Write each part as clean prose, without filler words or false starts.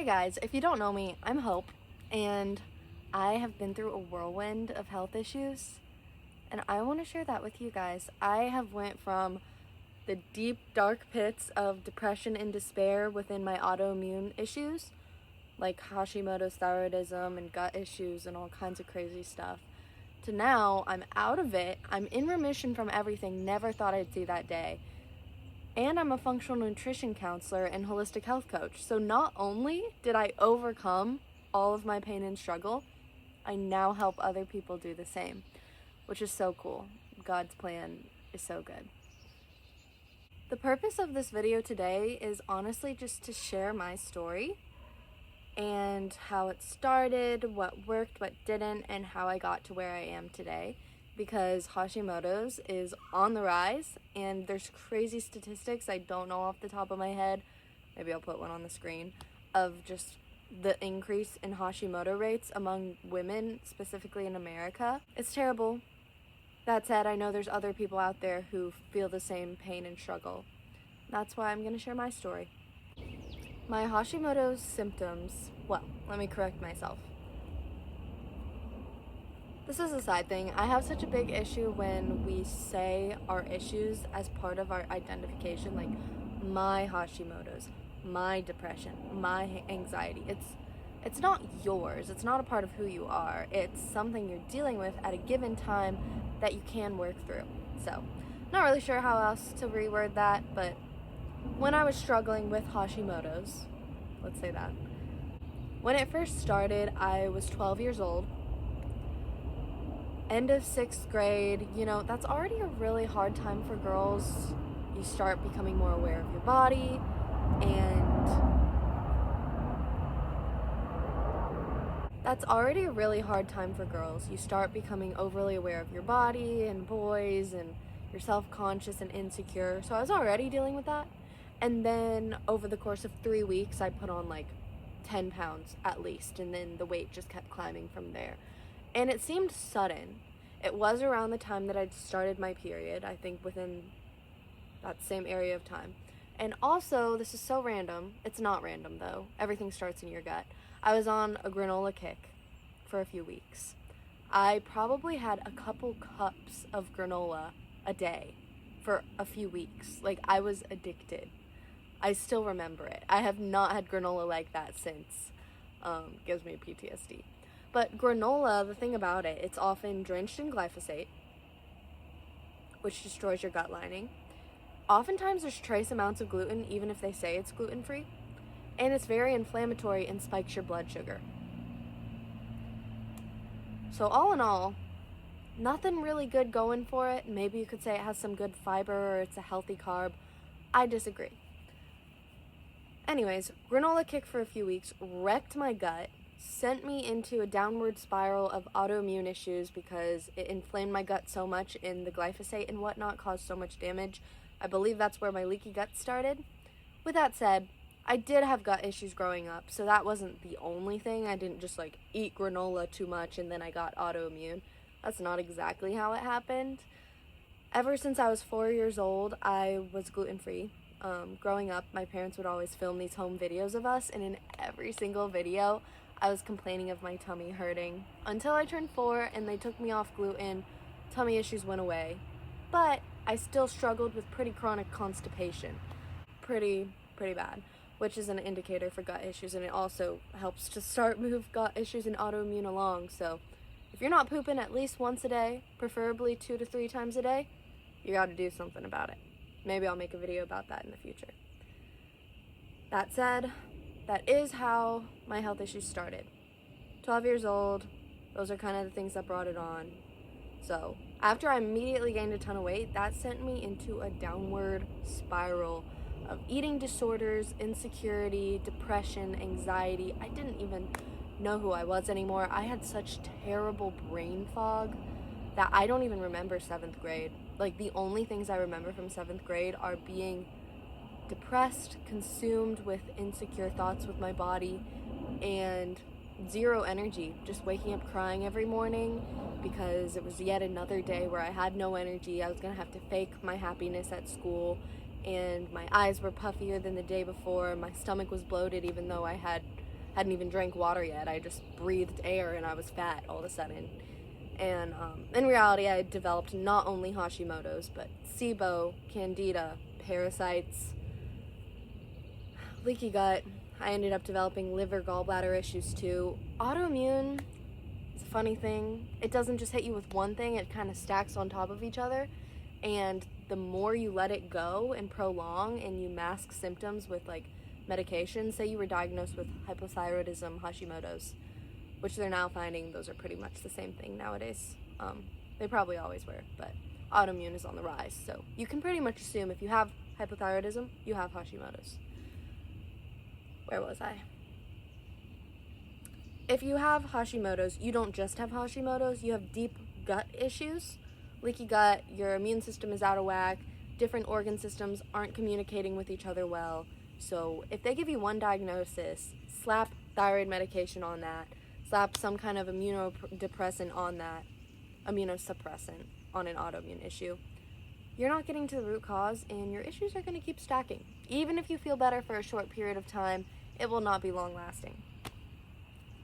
guys, if you don't know me, I'm Hope, and I have been through a whirlwind of health issues, and I want to share that with you guys. I have went from the deep, dark pits of depression and despair within my autoimmune issues, like Hashimoto's thyroidism and gut issues and all kinds of crazy stuff, to now I'm out of it, I'm in remission from everything, never thought I'd see that day. And I'm a functional nutrition counselor and holistic health coach. So not only did I overcome all of my pain and struggle, I now help other people do the same, which is so cool. God's plan is so good. The purpose of this video today is honestly just to share my story and how it started, what worked, what didn't, and how I got to where I am today. Because Hashimoto's is on the rise, and there's crazy statistics I don't know off the top of my head, maybe I'll put one on the screen, of just the increase in Hashimoto rates among women, specifically in America. It's terrible. That said, I know there's other people out there who feel the same pain and struggle. That's why I'm going to share my story. My Hashimoto's symptoms, well, let me correct myself. This is a side thing. I have such a big issue when we say our issues as part of our identification, like my Hashimoto's, my depression, my anxiety. It's not yours. It's not a part of who you are. It's something you're dealing with at a given time that you can work through. So, not really sure how else to reword that, but when I was struggling with Hashimoto's, let's say that, when it first started, I was 12 years old. End of 6th grade, that's already a really hard time for girls. You start becoming more aware of your body, and that's already a really hard time for girls. You start becoming overly aware of your body and boys, and you're self-conscious and insecure. So I was already dealing with that. And then over the course of 3 weeks, I put on like 10 pounds at least, and then the weight just kept climbing from there. And it seemed sudden. It was around the time that I'd started my period, I think within that same area of time. And also, this is so random. It's not random though. Everything starts in your gut. I was on a granola kick for a few weeks. I probably had a couple cups of granola a day for a few weeks. Like, I was addicted. I still remember it. I have not had granola like that since. Gives me PTSD. But granola, the thing about it, it's often drenched in glyphosate, which destroys your gut lining. Oftentimes there's trace amounts of gluten, even if they say it's gluten-free. And it's very inflammatory and spikes your blood sugar. So all in all, nothing really good going for it. Maybe you could say it has some good fiber or it's a healthy carb. I disagree. Anyways, granola kick for a few weeks wrecked my gut, sent me into a downward spiral of autoimmune issues because it inflamed my gut so much, and the glyphosate and whatnot caused so much damage. I believe that's where my leaky gut started. With that said, I did have gut issues growing up, so that wasn't the only thing. I didn't just eat granola too much and then I got autoimmune. That's not exactly how it happened. Ever since I was 4 years old, I was gluten-free. Growing up, my parents would always film these home videos of us, and in every single video, I was complaining of my tummy hurting. Until I turned 4 and they took me off gluten, tummy issues went away. But I still struggled with pretty chronic constipation. Pretty bad, which is an indicator for gut issues, and it also helps to move gut issues and autoimmune along. So if you're not pooping at least once a day, preferably 2 to 3 times a day, you gotta do something about it. Maybe I'll make a video about that in the future. That said, that is how my health issues started. 12 years old, those are kind of the things that brought it on. So, after I immediately gained a ton of weight, that sent me into a downward spiral of eating disorders, insecurity, depression, anxiety. I didn't even know who I was anymore. I had such terrible brain fog that I don't even remember 7th grade. The only things I remember from 7th grade are being depressed, consumed with insecure thoughts with my body, and zero energy, just waking up crying every morning because it was yet another day where I had no energy. I was gonna have to fake my happiness at school, and my eyes were puffier than the day before. My stomach was bloated even though I had hadn't even drank water yet. I just breathed air and I was fat all of a sudden. And in reality, I developed not only Hashimoto's, but SIBO, candida, parasites, leaky gut. I ended up developing liver, gallbladder issues too. Autoimmune, it's a funny thing. It doesn't just hit you with one thing, it kind of stacks on top of each other. And the more you let it go and prolong and you mask symptoms with like medication, say you were diagnosed with hypothyroidism, Hashimoto's, which they're now finding those are pretty much the same thing nowadays. They probably always were, but autoimmune is on the rise. So you can pretty much assume if you have hypothyroidism, you have Hashimoto's. Where was I? If you have Hashimoto's, you don't just have Hashimoto's, you have deep gut issues. Leaky gut, your immune system is out of whack, different organ systems aren't communicating with each other well. So if they give you one diagnosis, slap thyroid medication on that, slap some kind of immunodepressant on that, immunosuppressant on an autoimmune issue, you're not getting to the root cause and your issues are going to keep stacking. Even if you feel better for a short period of time, it will not be long lasting.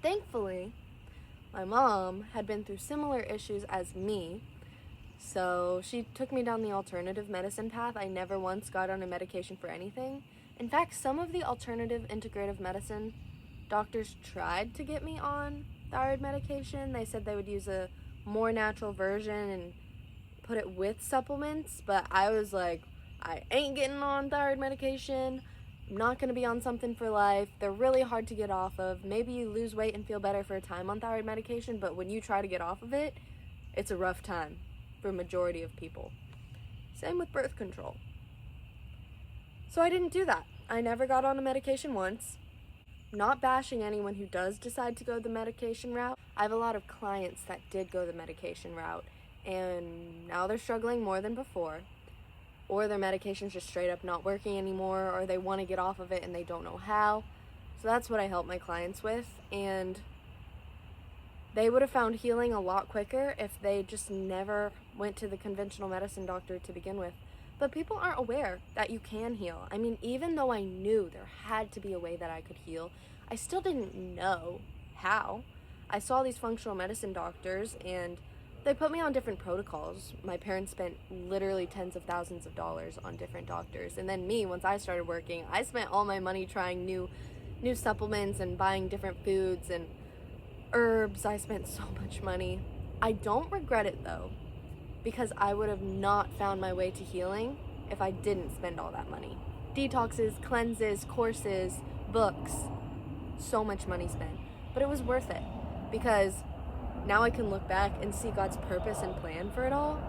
Thankfully, my mom had been through similar issues as me, so she took me down the alternative medicine path. I never once got on a medication for anything. In fact, some of the alternative integrative medicine doctors tried to get me on thyroid medication. They said they would use a more natural version and put it with supplements, but I was like, I ain't getting on thyroid medication. I'm not going to be on something for life. They're really hard to get off of. Maybe you lose weight and feel better for a time on thyroid medication, but when you try to get off of it, it's a rough time for a majority of people. Same with birth control. So I didn't do that. I never got on a medication once. Not bashing anyone who does decide to go the medication route. I have a lot of clients that did go the medication route, and now they're struggling more than before. Or their medication's just straight up not working anymore, or they want to get off of it and they don't know how. So that's what I help my clients with, and they would have found healing a lot quicker if they just never went to the conventional medicine doctor to begin with. But people aren't aware that you can heal. I mean, even though I knew there had to be a way that I could heal, I still didn't know how. I saw these functional medicine doctors and they put me on different protocols. My parents spent literally tens of thousands of dollars on different doctors. And then me, once I started working, I spent all my money trying new supplements and buying different foods and herbs. I spent so much money. I don't regret it though, because I would have not found my way to healing if I didn't spend all that money. Detoxes, cleanses, courses, books, so much money spent. But it was worth it, because now I can look back and see God's purpose and plan for it all.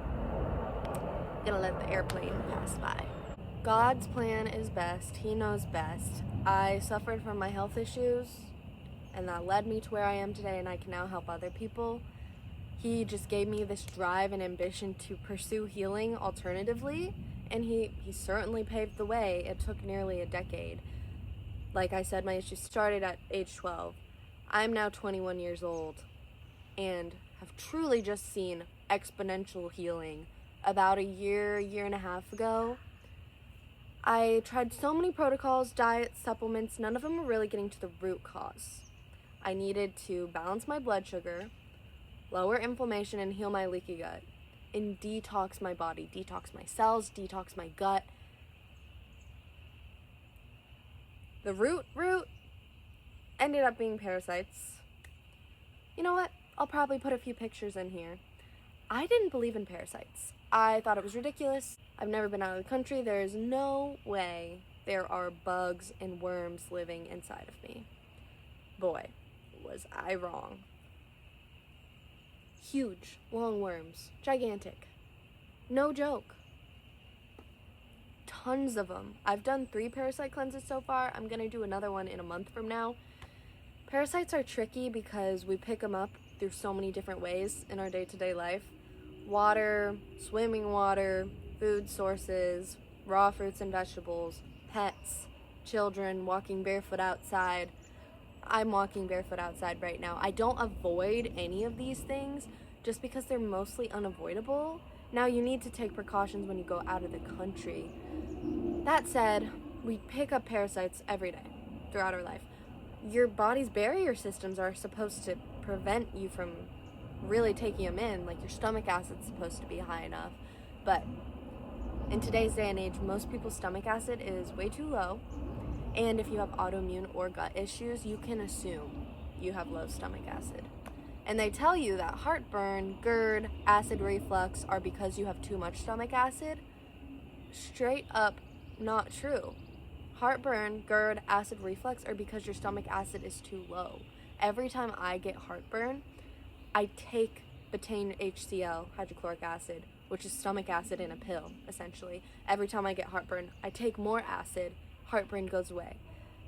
Gonna let the airplane pass by. God's plan is best. He knows best. I suffered from my health issues, and that led me to where I am today, and I can now help other people. He just gave me this drive and ambition to pursue healing alternatively, and he certainly paved the way. It took nearly a decade. Like I said, my issues started at age 12. I'm now 21 years old and have truly just seen exponential healing. About a year and a half ago, I tried so many protocols, diets, supplements. None of them were really getting to the root cause. I needed to balance my blood sugar, lower inflammation, and heal my leaky gut, and detox my body, detox my cells, detox my gut. The root ended up being parasites. You know what? I'll probably put a few pictures in here. I didn't believe in parasites. I thought it was ridiculous. I've never been out of the country. There is no way there are bugs and worms living inside of me. Boy, was I wrong. Huge, long worms. Gigantic. No joke. Tons of them. I've done 3 parasite cleanses so far. I'm gonna do another one in a month from now. Parasites are tricky because we pick them up through so many different ways in our day-to-day life. Water, swimming water, food sources, raw fruits and vegetables, pets, children, walking barefoot outside. I'm walking barefoot outside right now. I don't avoid any of these things just because they're mostly unavoidable. Now, you need to take precautions when you go out of the country. That said, we pick up parasites every day throughout our life. your body's barrier systems are supposed to prevent you from really taking them in. Like, your stomach acid's supposed to be high enough. But in today's day and age, most people's stomach acid is way too low. And if you have autoimmune or gut issues, you can assume you have low stomach acid. And they tell you that heartburn, GERD, acid reflux are because you have too much stomach acid. Straight up not true. Heartburn, GERD, acid reflux are because your stomach acid is too low. Every time I get heartburn, I take betaine HCl, hydrochloric acid, which is stomach acid in a pill, essentially. Every time I get heartburn, I take more acid, heartburn goes away.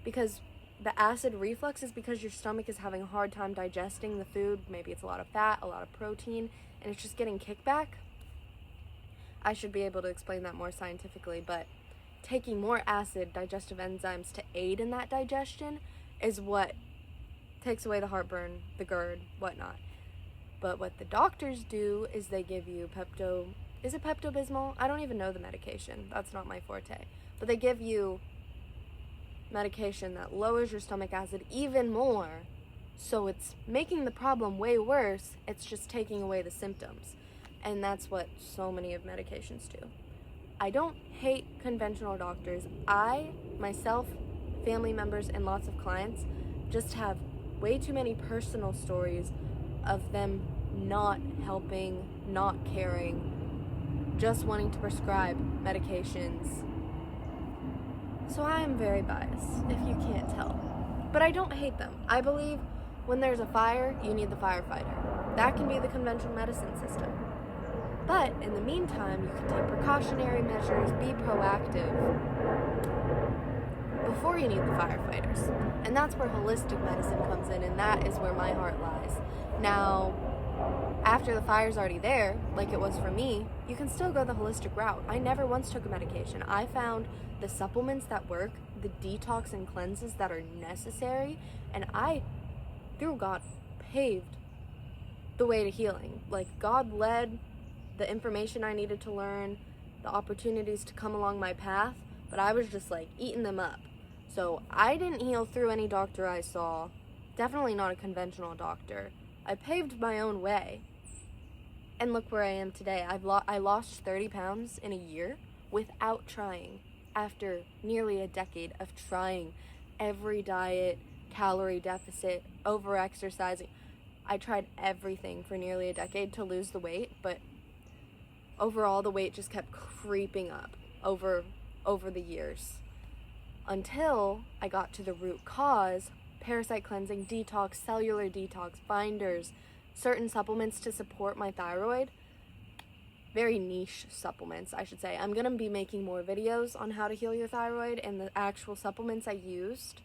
Because the acid reflux is because your stomach is having a hard time digesting the food. Maybe it's a lot of fat, a lot of protein, and it's just getting kickback. I should be able to explain that more scientifically, but taking more acid, digestive enzymes to aid in that digestion is what takes away the heartburn, the GERD, whatnot. But what the doctors do is they give you is it Pepto-Bismol? I don't even know the medication. That's not my forte. But they give you medication that lowers your stomach acid even more. So it's making the problem way worse. It's just taking away the symptoms. And that's what so many of medications do. I don't hate conventional doctors. I, myself, family members, and lots of clients just have way too many personal stories of them not helping, not caring, just wanting to prescribe medications. So I am very biased, if you can't tell. But I don't hate them. I believe when there's a fire, you need the firefighter. That can be the conventional medicine system. But in the meantime, you can take precautionary measures, be proactive before you need the firefighters. And that's where holistic medicine comes in, and that is where my heart lies. Now, after the fire's already there, like it was for me, you can still go the holistic route. I never once took a medication. I found the supplements that work, the detox and cleanses that are necessary, and I, through God, paved the way to healing. Like, God led the information I needed to learn, the opportunities to come along my path, but I was just like eating them up. So I didn't heal through any doctor I saw, definitely not a conventional doctor. I paved my own way, and look where I am today. I lost 30 pounds in a year without trying, after nearly a decade of trying every diet, calorie deficit, over-exercising. I tried everything for nearly a decade to lose the weight, but overall the weight just kept creeping up over the years, until I got to the root cause: parasite cleansing, detox, cellular detox, binders, certain supplements to support my thyroid. Very niche supplements, I should say. I'm going to be making more videos on how to heal your thyroid and the actual supplements I used.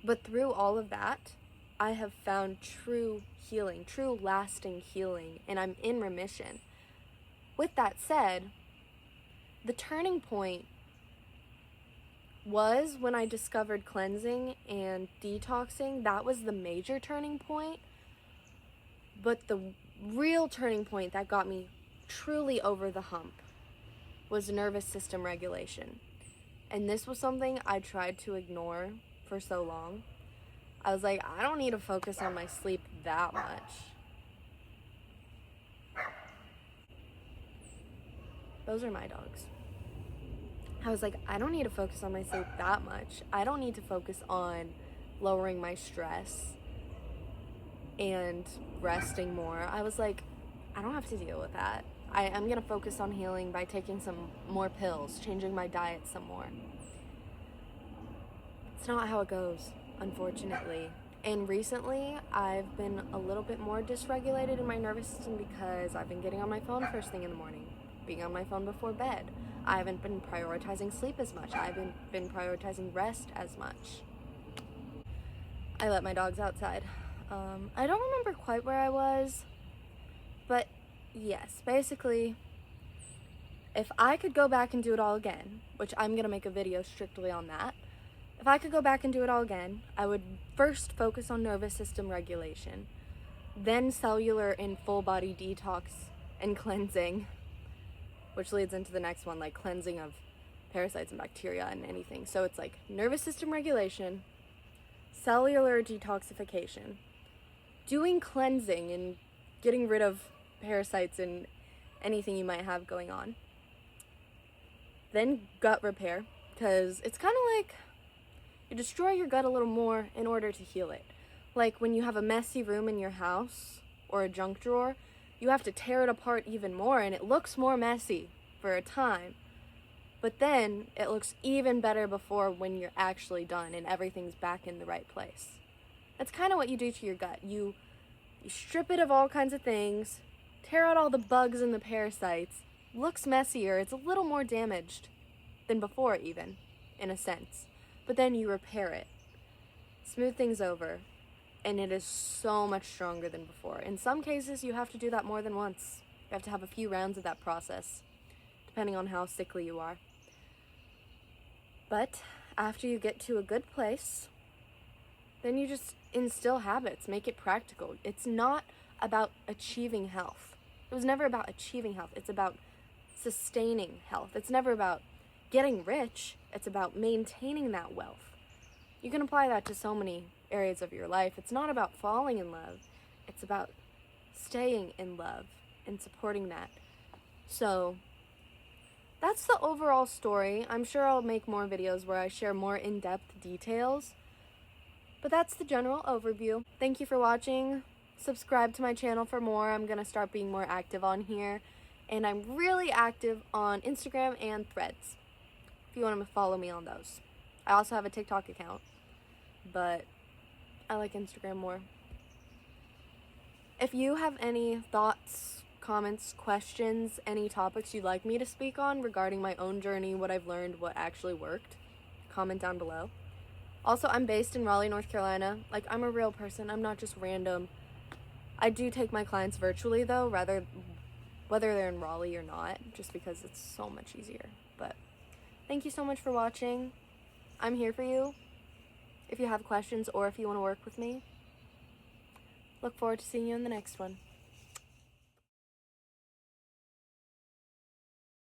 But through all of that, I have found true healing, true lasting healing, and I'm in remission. With that said, the turning point was when I discovered cleansing and detoxing. That was the major turning point. But the real turning point that got me truly over the hump was nervous system regulation. And this was something I tried to ignore for so long. I was like, I don't need to focus on my sleep that much. Those are my dogs. I was like, I don't need to focus on my sleep that much. I don't need to focus on lowering my stress and resting more. I was like, I don't have to deal with that. I'm going to focus on healing by taking some more pills, changing my diet some more. It's not how it goes, unfortunately. And recently, I've been a little bit more dysregulated in my nervous system because I've been getting on my phone first thing in the morning, being on my phone before bed. I haven't been prioritizing sleep as much. I haven't been prioritizing rest as much. I let my dogs outside. I don't remember quite where I was, but yes, basically, if I could go back and do it all again, which I'm going to make a video strictly on that, if I could go back and do it all again, I would first focus on nervous system regulation, then cellular and full body detox and cleansing, which leads into the next one, like cleansing of parasites and bacteria and anything. So it's like nervous system regulation, cellular detoxification, doing cleansing and getting rid of parasites and anything you might have going on. Then gut repair, because it's kind of like you destroy your gut a little more in order to heal it. Like when you have a messy room in your house or a junk drawer, you have to tear it apart even more, and it looks more messy for a time. But then it looks even better before when you're actually done and everything's back in the right place. That's kind of what you do to your gut. You strip it of all kinds of things, tear out all the bugs and the parasites, looks messier, it's a little more damaged than before even, in a sense. But then you repair it, smooth things over, and it is so much stronger than before. In some cases, you have to do that more than once. You have to have a few rounds of that process, depending on how sickly you are. But after you get to a good place, then you just instill habits, make it practical. It's not about achieving health. It was never about achieving health. It's about sustaining health. It's never about getting rich. It's about maintaining that wealth. You can apply that to so many areas of your life. It's not about falling in love. It's about staying in love and supporting that. So that's the overall story. I'm sure I'll make more videos where I share more in-depth details. But that's the general overview. Thank you for watching. Subscribe to my channel for more. I'm going to start being more active on here. And I'm really active on Instagram and Threads, if you want to follow me on those. I also have a TikTok account, but I like Instagram more. If you have any thoughts, comments, questions, any topics you'd like me to speak on regarding my own journey, what I've learned, what actually worked, comment down below. Also, I'm based in Raleigh, North Carolina. Like, I'm a real person. I'm not just random. I do take my clients virtually, though, whether they're in Raleigh or not, just because it's so much easier. But thank you so much for watching. I'm here for you if you have questions or if you want to work with me. Look forward to seeing you in the next one.